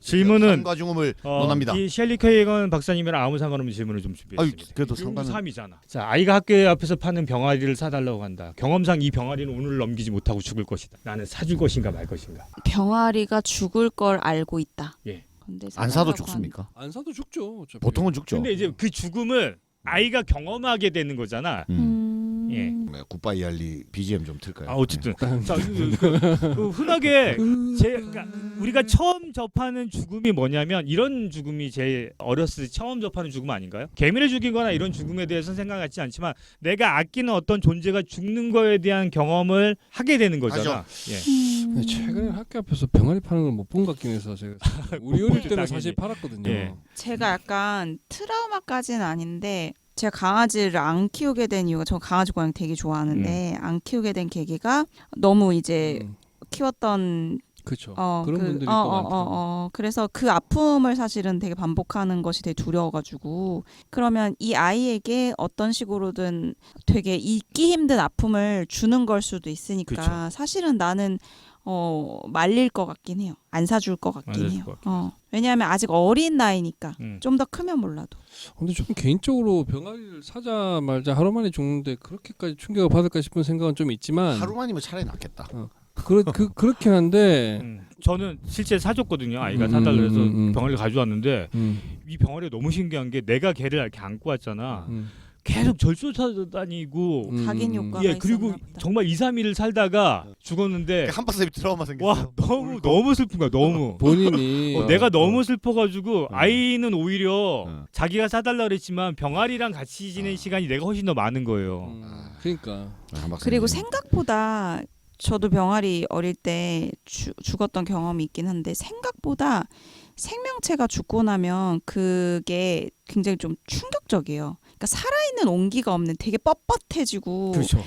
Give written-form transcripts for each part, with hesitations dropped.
질문은 상과 중음을 논합니다. 이 셸리 케이건 박사님이랑 아무 상관없는 질문을 좀 준비했습니다. 그래도 상관은 3이잖아. 자, 아이가 학교 앞에서 파는 병아리를 사달라고 한다. 경험상 이 병아리는 오늘 넘기지 못하고 죽을 것이다. 나는 사줄 것인가 말 것인가. 병아리가 죽을 걸 알고 있다. 예. 근데 안 사도 사달라고 죽습니까? 안 사도 죽죠. 어차피. 보통은 죽죠. 근데 이제 그 죽음을 아이가 경험하게 되는 거잖아. 예. 네, 굿바이 할리 BGM 좀 틀까요? 어쨌든 자, 흔하게 그러니까 우리가 처음 접하는 죽음이 뭐냐면 이런 죽음이 제일 어렸을 때 처음 접하는 죽음 아닌가요? 개미를 죽이거나 이런 죽음에 대해서는 생각하지 않지만 내가 아끼는 어떤 존재가 죽는 거에 대한 경험을 하게 되는 거잖아. 예. 근데 최근에 학교 앞에서 병아리 파는 걸 못 본 것 같긴 해서 제가 우리 어릴 때는 당연히. 사실 팔았거든요. 예. 제가 약간 트라우마까지는 아닌데 제가 강아지를 안 키우게 된 이유가 저 강아지 고양이 되게 좋아하는데 안 키우게 된 계기가 너무 이제 키웠던 그렇죠. 그런 분들이 또 많더라고요. 그래서 그 아픔을 사실은 되게 반복하는 것이 되게 두려워가지고 그러면 이 아이에게 어떤 식으로든 되게 잊기 힘든 아픔을 주는 걸 수도 있으니까 그쵸. 사실은 나는 말릴 것 같긴 해요. 안 사줄 것 같긴 사줄 해요. 것 같긴 왜냐하면 아직 어린 나이니까 음. 좀 더 크면 몰라도. 근데 좀 개인적으로 병아리를 사자 말자 하루 만에 죽는데 그렇게까지 충격을 받을까 싶은 생각은 좀 있지만 하루만이면 차라리 낫겠다. 그렇긴 한데 저는 실제 사줬거든요. 아이가 사달라 해서 병아리를 가져왔는데 이 병아리가 너무 신기한 게 내가 걔를 이렇게 안고 왔잖아. 계속 절 쫓아다니고 각인 효과가 예, 그리고 있었나 보다. 정말 2, 3일을 살다가 죽었는데 한박사님 트라우마 생겼어요. 와 너무 슬픈 거야. 너무 본인이 내가 너무 슬퍼가지고 아이는 오히려 어. 자기가 사달라 그랬지만 병아리랑 같이 지낸 시간이 내가 훨씬 더 많은 거예요. 그러니까 그리고 생각보다 저도 병아리 어릴 때 죽었던 경험이 있긴 한데 생각보다 생명체가 죽고 나면 그게 굉장히 좀 충격적이에요. 그러니까 살아있는 온기가 없는 되게 뻣뻣해지고 그렇죠.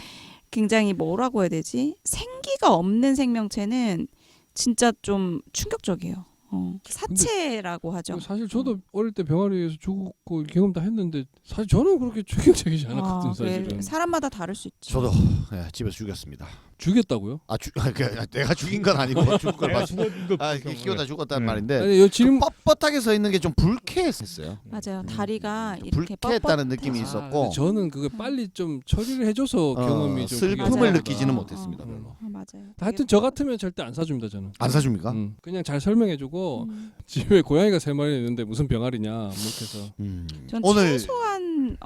굉장히 뭐라고 해야 되지? 생기가 없는 생명체는 진짜 좀 충격적이에요. 사체라고 하죠. 사실 저도 어릴 때 병아리에서 죽고 경험 다 했는데 사실 저는 그렇게 충격적이지 않았거든요. 사실은. 사람마다 다를 수 있죠. 저도 집에서 죽였습니다. 죽였다고요? 내가 죽인 건 아니고 죽을 걸 내가 봤. 죽은 거 키우다 죽었다는 네. 말인데 아니 이 질문 뻣뻣하게 서 있는 게 좀 불쾌했어요. 맞아요. 다리가 이렇게 불쾌했다는 뻣뻣해서. 느낌이 있었고 저는 그게 빨리 좀 처리를 해줘서 경험이 좀 슬픔을 맞아요. 느끼지는 어, 못했습니다. 어. 별로. 맞아요. 하여튼 저 같으면 절대 안 사줍니다 저는. 안 사줍니까? 그냥 잘 설명해주고 집에 고양이가 3마리 있는데 무슨 병아리냐 뭐 이렇게 해서. 전 오늘 최소한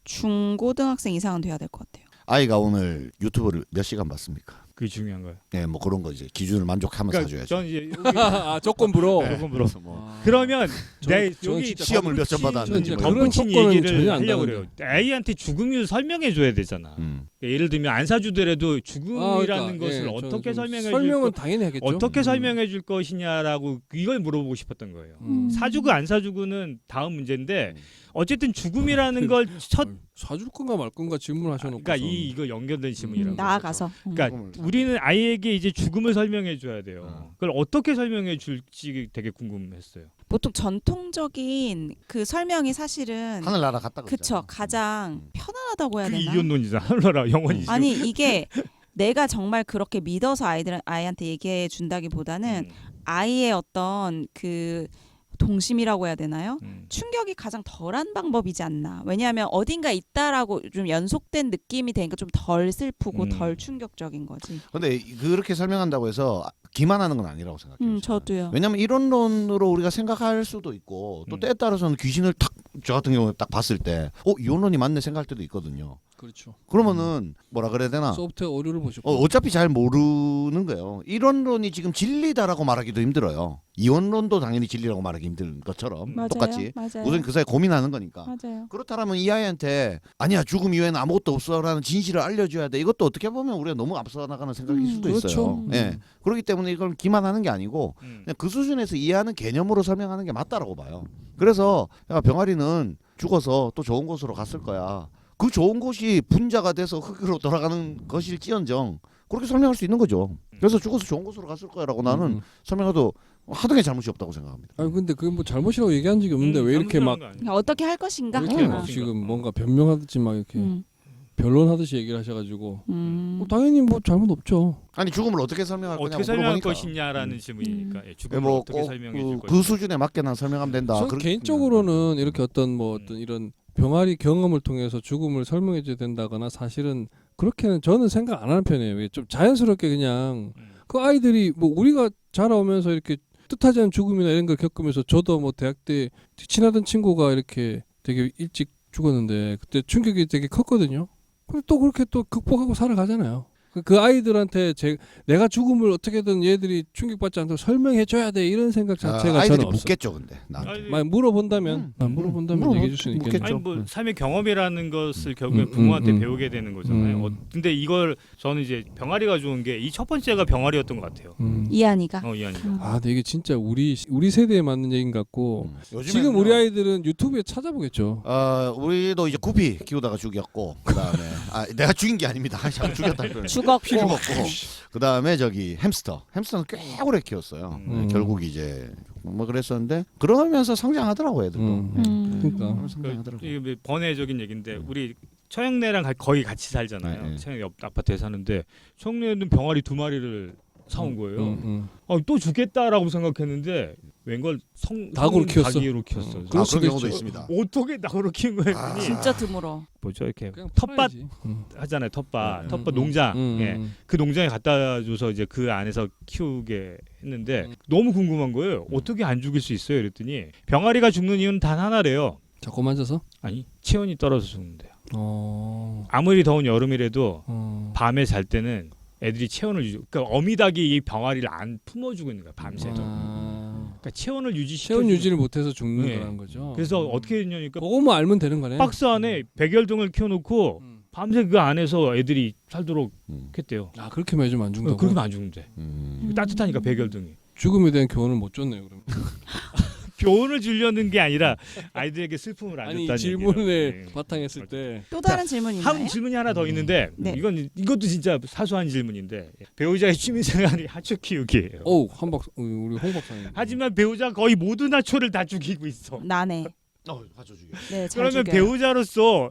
중고등학생 이상은 돼야 될 것 같아요. 아이가 오늘 유튜브를 몇 시간 봤습니까? 그게 중요한 거예요. 네, 뭐 그런 거 이제 기준을 만족하면서 그러니까 사줘야죠. 전 이제 조건부로. 네, 조건부로. 그래서 뭐 그러면 내 저는 여기 진짜 시험을 몇 점 받았는지 진짜 뭐 그런 덧붙인 조건은 얘기를 전혀 안 하려고 나는데. 그래요. 아이한테 죽음 이유를 설명해 줘야 되잖아. 예를 들면 안 사주더라도 죽음이라는 것을 어떻게 설명은 당연히 하겠죠. 어떻게 설명해 줄 것이냐라고 이걸 물어보고 싶었던 거예요. 사주고 안 사주고는 다음 문제인데 어쨌든 죽음이라는 걸 첫 사줄 건가 말 건가 질문하셔놓고. 그러니까 이거 연결된 질문이라고. 나아가서. 그러니까 우리는 아이에게 이제 죽음을 설명해 줘야 돼요. 그걸 어떻게 설명해 줄지 되게 궁금했어요. 보통 전통적인 그 설명이 사실은 하늘나라 갔다 그쵸 가장 편안하다고 해야 그게 되나? 이혼론이잖아. 하늘나라 영원히. 아니 이게 내가 정말 그렇게 믿어서 아이한테 얘기해 준다기보다는 아이의 어떤 그 동심이라고 해야 되나요? 충격이 가장 덜한 방법이지 않나. 왜냐하면 어딘가 있다라고 좀 연속된 느낌이 되니까 좀 덜 슬프고 덜 충격적인 거지. 근데 그렇게 설명한다고 해서 기만하는 건 아니라고 생각해요. 저도요. 왜냐면 이론론으로 우리가 생각할 수도 있고 또 때에 따라서는 귀신을 저 같은 경우에 딱 봤을 때 이론이 맞네 생각할 때도 있거든요. 그렇죠. 그러면은 뭐라 그래야 되나? 소프트웨어 오류를 보셨고. 어차피 잘 모르는 거예요. 이론론이 지금 진리다라고 말하기도 힘들어요. 이원론도 당연히 진리라고 말하기 힘든 것처럼 맞아요. 똑같이 맞아요. 우선 그 사이 고민하는 거니까. 맞아요. 그렇다면 이 아이한테 아니야 죽음 이외에는 아무것도 없어라는 진실을 알려줘야 돼. 이것도 어떻게 보면 우리가 너무 앞서 나가는 생각일 수도 그렇죠. 있어요. 예. 그렇기 때문에 이걸 기만하는 게 아니고 그냥 그 수준에서 이해하는 개념으로 설명하는 게 맞다라고 봐요. 그래서 야, 병아리는 죽어서 또 좋은 곳으로 갔을 거야. 그 좋은 곳이 분자가 돼서 흙으로 돌아가는 것일지언정 그렇게 설명할 수 있는 거죠. 그래서 죽어서 좋은 곳으로 갔을 거야라고 나는 설명해도 하등의 잘못이 없다고 생각합니다. 아니 근데 그게 뭐 잘못이라고 얘기한 적이 없는데 왜 이렇게 막 어떻게 할 것인가? 이렇게 막 지금 뭔가 변명하듯이 막 이렇게 변론하듯이 얘기를 하셔가지고 당연히 뭐 잘못 없죠. 아니 죽음을 어떻게 설명할 거냐고 어떻게 설명할 물어보니까. 것이냐라는 질문이니까 죽음을 뭐 어떻게 꼭 설명해 줄 그 것이냐. 수준에 맞게 난 설명하면 된다. 저는 그렇게 개인적으로는 이렇게 어떤 이런 병아리 경험을 통해서 죽음을 설명해줘야 된다거나 사실은 그렇게는 저는 생각 안 하는 편이에요. 이게 좀 자연스럽게 그냥 그 아이들이 뭐 우리가 자라오면서 이렇게 뜻하지 않은 죽음이나 이런 걸 겪으면서 저도 뭐 대학 때 친하던 친구가 이렇게 되게 일찍 죽었는데 그때 충격이 되게 컸거든요. 근데 또 그렇게 또 극복하고 살아가잖아요. 그 아이들한테 내가 죽음을 어떻게든 얘들이 충격받지 않도록 설명해줘야 돼 이런 생각 자체가 아이들이 저는 없어요. 묻겠죠, 근데 나한테. 만약 물어본다면 얘기해줄 수 있겠네. 묻겠죠. 아니 뭐 삶의 경험이라는 것을 결국엔 음, 부모한테 음. 배우게 되는 거잖아요. 근데 이걸 저는 이제 병아리가 좋은 게 이 첫 번째가 병아리였던 것 같아요. 이한이가. 이한이가. 아, 근데 이게 진짜 우리 세대에 맞는 얘기인 것 같고 지금 우리 아이들은 유튜브에 찾아보겠죠. 우리도 이제 구피 키우다가 죽였고 그다음에 내가 죽인 게 아닙니다. 자꾸 죽였다 그러네. 죽었고. 먹고 그다음에 저기 햄스터는 꽤 오래 키웠어요. 결국 이제 뭐 그랬었는데 그러면서 성장하더라고 애들도. 그러니까 성장하더라고. 이게 뭐 번외적인 얘기인데 우리 처형네랑 거의 같이 살잖아요. 네. 처형 옆 아파트에 사는데 처형네는 병아리 2마리를 사온 거예요. 또 죽겠다라고 생각했는데 웬걸 닭으로 키웠어. 닭으로 키웠어요. 그런 수도 경우도 있죠. 있습니다. 어떻게 닭으로 키운 거야? 진짜 드물어. 뭐죠 이렇게 그냥 텃밭 팔아야지. 하잖아요. 텃밭 네. 텃밭 농장. 예. 음. 그 농장에 갖다 줘서 이제 그 안에서 키우게 했는데 너무 궁금한 거예요. 어떻게 안 죽일 수 있어요? 이랬더니 병아리가 죽는 이유는 단 하나래요. 자꾸 만져서? 아니 체온이 떨어져 죽는데요. 어. 아무리 더운 여름이라도 어. 밤에 잘 때는 애들이 체온을 유지. 그러니까 어미닭이 이 병아리를 안 품어주고 있는 거야 밤새도. 그러니까 체온을 유지시켜. 체온 유지를 못해서 죽는 네. 거라는 거죠. 그래서 어떻게 했냐니까 그거만 알면 되는 거네. 박스 안에 백열등을 켜놓고 밤새 그 안에서 애들이 살도록 했대요. 아 그렇게만 해주면 안 죽는다고? 그러면 안 죽는데. 음. 따뜻하니까 백열등이. 죽음에 대한 교훈을 못 줬네요. 그럼. 교훈을 주려는 게 아니라 아이들에게 슬픔을 아니 안줬다는 질문을 바탕했을 때 또 다른 질문 있나요? 한 질문이 하나 더 있는데 네. 이것도 진짜 사소한 질문인데 배우자의 취미생활이 하초 키우기예요. 우리 홍 박사님. 하지만 배우자 거의 모든 하초를 다 죽이고 있어. 나네. 맞춰 주게. 네, 잘 그러면 죽여요. 배우자로서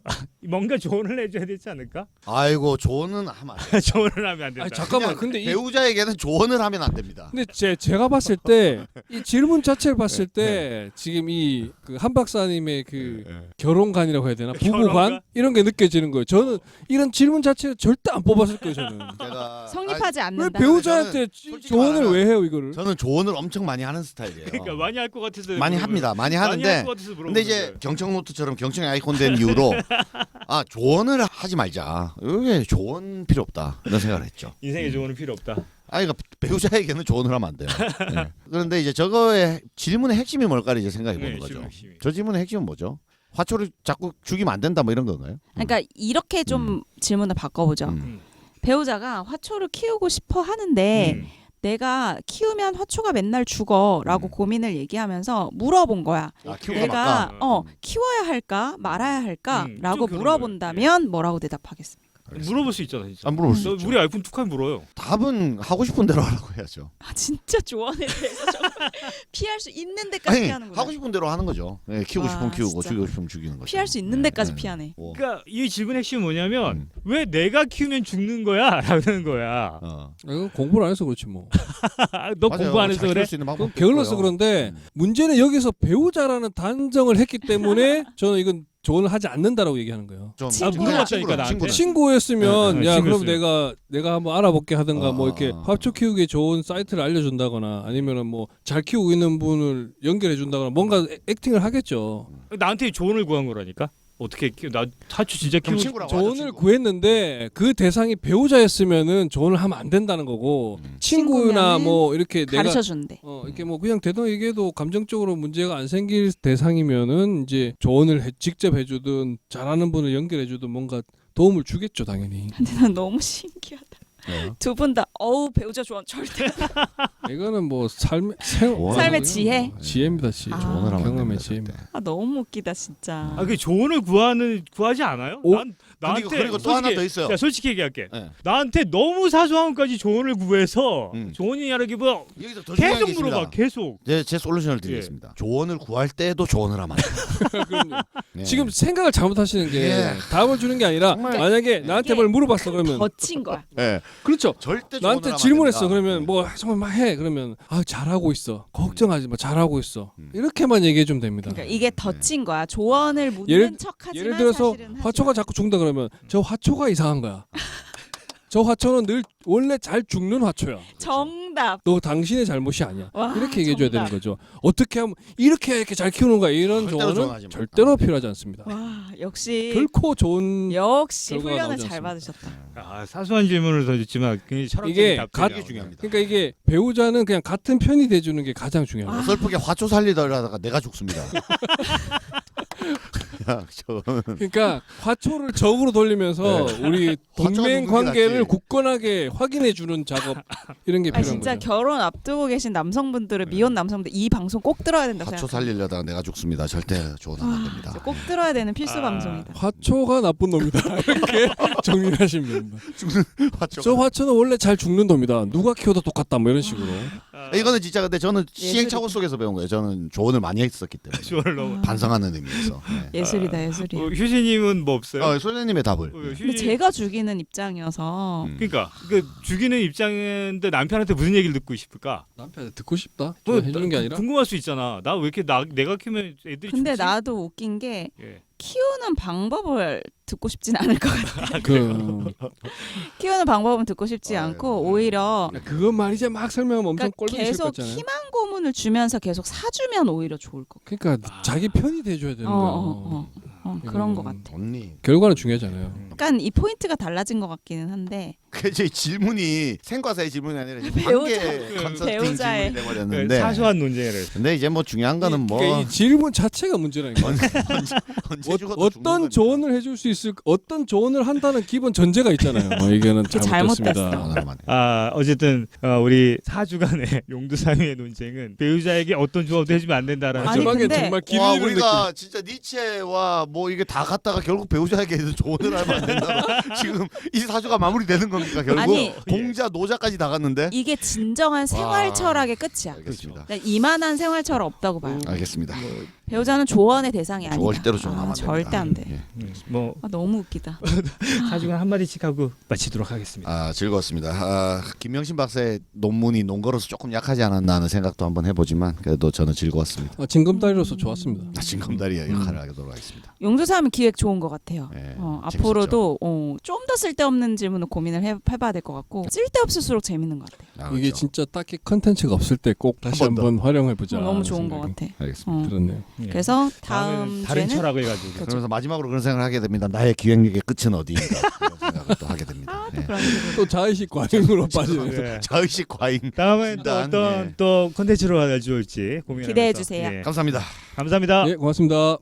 뭔가 조언을 해줘야 되지 않을까? 아이고 조언은 하면 안 돼. 조언을 하면 안 된다. 아니 잠깐만. 그냥 근데 배우자에게는 조언을 하면 안 됩니다. 근데 제가 봤을 때 이 질문 자체를 봤을 때 지금 이 그 한 박사님의 그 결혼관이라고 해야 되나 부부관 결혼관? 이런 게 느껴지는 거예요. 저는 이런 질문 자체를 절대 안 뽑았을 거예요. 저는 제가 성립하지 왜 않는다. 배우자한테 솔직히 조언을 말하면 왜 해요 이거를? 저는 조언을 엄청 많이 하는 스타일이에요. 그러니까 많이 할 것 같아서 많이 물어보는 합니다. 많이 거예요. 하는데 많이 할것 같아서 물어보는 근데 이제 거예요. 경청 노트처럼 경청의 아이콘 된 이후로 조언을 하지 말자. 이게 조언 필요 없다. 이런 생각을 했죠. 인생에 조언은 필요 없다. 그러니까 배우자에게는 조언을 하면 안 돼요. 네. 그런데 이제 저거의 질문의 핵심이 뭘까를 이제 생각해 보는 네, 거죠. 핵심이. 저 질문의 핵심은 뭐죠? 화초를 자꾸 죽이면 안 된다 뭐 이런 건가요? 그러니까 이렇게 좀 질문을 바꿔보죠. 음. 배우자가 화초를 키우고 싶어 하는데 내가 키우면 화초가 맨날 죽어라고 고민을 얘기하면서 물어본 거야. 키우다 내가 말까? 키워야 할까 말아야 할까라고 좀 그런 물어본다면 뭐라고 대답하겠습니까? 물어볼 수 있잖아. 진짜. 물어볼 수 너 있죠. 우리 아이폰 툭하면 물어요. 답은 하고 싶은 대로 하라고 해야죠. 진짜 조언에 대해서 정말 피할 수 있는 데까지 아니 피하는구나. 하고 싶은 대로 하는 거죠. 네, 키우고 싶으면 키우고 진짜. 죽이고 싶으면 죽이는 거죠. 피할 수 있는 데까지 피하네. 뭐. 그러니까 이 질문의 핵심은 뭐냐면 왜 내가 키우면 죽는 거야? 라는 거야. 이거 공부를 안 해서 그렇지 뭐. 너 맞아요. 공부 안 해서 잘 그래? 키울 수 있는 방법도 그건 게을러서 있고요. 그런데 문제는 여기서 배우자라는 단정을 했기 때문에 저는 이건 조언을 하지 않는다라고 얘기하는 거예요. 좀 물어봤다니까, 나한테. 친구였으면 네, 야 친구였으면. 그럼 내가 한번 알아볼게 하든가 뭐 이렇게 아. 화초 키우기 좋은 사이트를 알려준다거나 아니면은 뭐 잘 키우고 있는 분을 연결해 준다거나 뭔가 액팅을 하겠죠. 나한테 조언을 구한 거라니까. 어떻게 나 하초 진짜 그럼 키우고 친구라고 하죠, 조언을 친구. 구했는데 그 대상이 배우자였으면은 조언을 하면 안 된다는 거고 친구나 친구면은 뭐 이렇게 내가 가르쳐 준대. 이렇게 뭐 그냥 대동 얘기해도 감정적으로 문제가 안 생길 대상이면은 이제 조언을 직접 해주든 잘하는 분을 연결해주든 뭔가 도움을 주겠죠 당연히. 근데 난 너무 신기하다. 두 분 다 어우 배우자 조언 절대 이거는 뭐 삶의 지혜? 지혜입니다. 지혜. 아. 조언을 하면 경험의 됩니다, 지혜입니다. 절대. 아 너무 웃기다 진짜. 그 조언을 구하지 않아요? 오. 나한테 그리고 또 하나 솔직히- 더 있어요. 자, 솔직히 얘기할게. 네. 나한테 너무 사소한 것까지 조언을 구해서 조언이냐라기 뭐 여기서 더 중요한 게 계속 있습니다. 물어봐. 계속. 제 솔루션을 드리겠습니다. 조언을 구할 때도 조언을 하면 안 돼요. 그럼요. 네. 지금 생각을 잘못하시는 게 예. 답을 주는 게 아니라 정말- 만약에 나한테 이게 뭘 물어봤어 그러면 거친 거야. 네. 그렇죠. 절대 조언을 나한테 하면 안 질문했어 됩니다. 그러면 뭐 정말 막 해 그러면 아 잘하고 있어 걱정하지 마 잘하고 있어 음. 이렇게만 얘기해 주면 됩니다. 그러니까 이게 덧친 거야. 조언을 묻는 예를- 척하지만 예를 들어서 사실은 화초가 하지 자꾸 죽는다 그러면 저 화초가 이상한 거야. 저 화초는 늘 원래 잘 죽는 화초야. 정답. 너 당신의 잘못이 아니야. 와, 이렇게 얘기해 줘야 되는 정답. 거죠. 어떻게 하면 이렇게 해야 이렇게 잘 키우는 거야. 이런 절대로 조언은 조언하지 마라. 절대로 필요하지 않습니다. 와 역시 결코 좋은 역시 결과가 훈련을 나오지 잘 않습니다. 받으셨다. 사తుం사소한 질문을 던졌지만 굉장히 철학적인 이게 답변이 이게 중요합니다. 그러니까 이게 배우자는 그냥 같은 편이 돼 주는 게 가장 중요해요. 어설프게 화초 살리다가 내가 죽습니다. 그냥 저는 그러니까 화초를 적으로 돌리면서 우리 동맹 죽는 게 관계를 낫지. 굳건하게 확인해 주는 작업 이런 게 아 필요한 진짜 거죠. 결혼 앞두고 계신 남성분들은 미혼 남성분들 이 방송 꼭 들어야 된다 화초 생각해요. 살리려다가 내가 죽습니다. 절대 조언하면 안 됩니다. 진짜 꼭 들어야 되는 필수 방송이다. 화초가 나쁜 놈이다. 이렇게 정리를 하시면 됩니다. 화초. 저 화초는 원래 잘 죽는 놈이다. 누가 키워도 똑같다. 뭐 이런 식으로. 이거는 진짜 근데 저는 예술이- 시행착오 속에서 배운 거예요. 저는 조언을 많이 했었기 때문에 조언을 너무. 반성하는 의미에서. 네. 예술이다 예술이야. 휴지님은 뭐 없어요? 소장님의 답을. 근데 제가 죽이는 입장이어서 그러니까 그 죽이는 입장인데 남편한테 무슨 얘기를 듣고 싶을까? 남편한테 듣고 싶다. 뭐, 해주는 게 아니라. 궁금할 수 있잖아. 나 왜 이렇게 내가 키우면 애들이 근데 죽지? 나도 웃긴 게 예. 키우는 방법을 듣고 싶진 않을 것 같아. 그 키우는 방법은 듣고 싶지 아유, 않고 오히려 그건 말이지 막 설명하면 엄청 그러니까 꼴보기 싫을 계속 것 같잖아요. 희망 고문을 주면서 계속 사주면 오히려 좋을 것 같아. 그러니까 자기 편이 돼줘야 되는 거예요. 그런 것 같아. 언니. 결과는 중요하잖아요. 약간 이 포인트가 달라진 것 같기는 한데 제 질문이 생과사의 질문이 아니라 지금 배우자- 관계 컨설팅 배우자의- 질문이 돼버렸는데. 사소한 논쟁을. 근데 이제 뭐 중요한 거는 뭐 그러니까 이 질문 자체가 문제라니까. 언제 죽어도 죽는 어떤 거니까. 조언을 해줄 수 있을 어떤 조언을 한다는 기본 전제가 있잖아요. 이게는 잘못됐습니다. 잘못됐어. 어쨌든 우리 4주간의 용두사미의 논쟁은 배우자에게 어떤 조언도 해주면 안 된다라는. 아니, 마지막에 근데- 정말 와 길을 잃는 우리가 진짜 니체와 뭐 이게 다 갔다가 결국 배우자에게 조언을 하면 안 된다. 지금 이 사주가 마무리되는 겁니까 결국? 아니. 공자 노자까지 다 갔는데. 이게 진정한 생활 철학의 끝이야. 알겠습니다. 난 이만한 생활 철학 없다고 봐요. 알겠습니다. 배우자는 조언의 대상이 아니다. 절대로 조언하면 안 됩니다. 절대 안 돼. 예. 뭐 아, 너무 웃기다. 4주간 한 마디씩 하고 마치도록 하겠습니다. 아 즐거웠습니다. 김명신 박사의 논문이 논거로서 조금 약하지 않았나 하는 생각도 한번 해보지만 그래도 저는 즐거웠습니다. 징검다리로서 좋았습니다. 진검다리의 역할을 하도록 하겠습니다. 용두사미 기획 좋은 것 같아요. 네, 앞으로도 좀 더 쓸데없는 질문을 고민을 해봐야 될 것 같고 쓸데없을수록 재밌는 것 같아요. 아, 이게 그렇죠. 진짜 딱히 컨텐츠가 없을 때 꼭 다시 한번 더. 한번 활용해 보자. 너무 좋은 것 같아. 알겠습니다. 들었네요. 예. 그래서 다음 다음에는 다른 주에는 철학을 가지고. 그러면서 마지막으로 그런 생각을 하게 됩니다. 나의 기획력의 끝은 어디인가 그런 생각을 또 하게 됩니다. 네. 그런 식으로. 또 자의식 과잉으로 빠지는. 네. 자의식 과잉. 다음에 또 진단, 어떤 예. 또 콘텐츠로 가져올지 고민하면서. 기대해 주세요. 예. 감사합니다. 감사합니다. 예, 고맙습니다.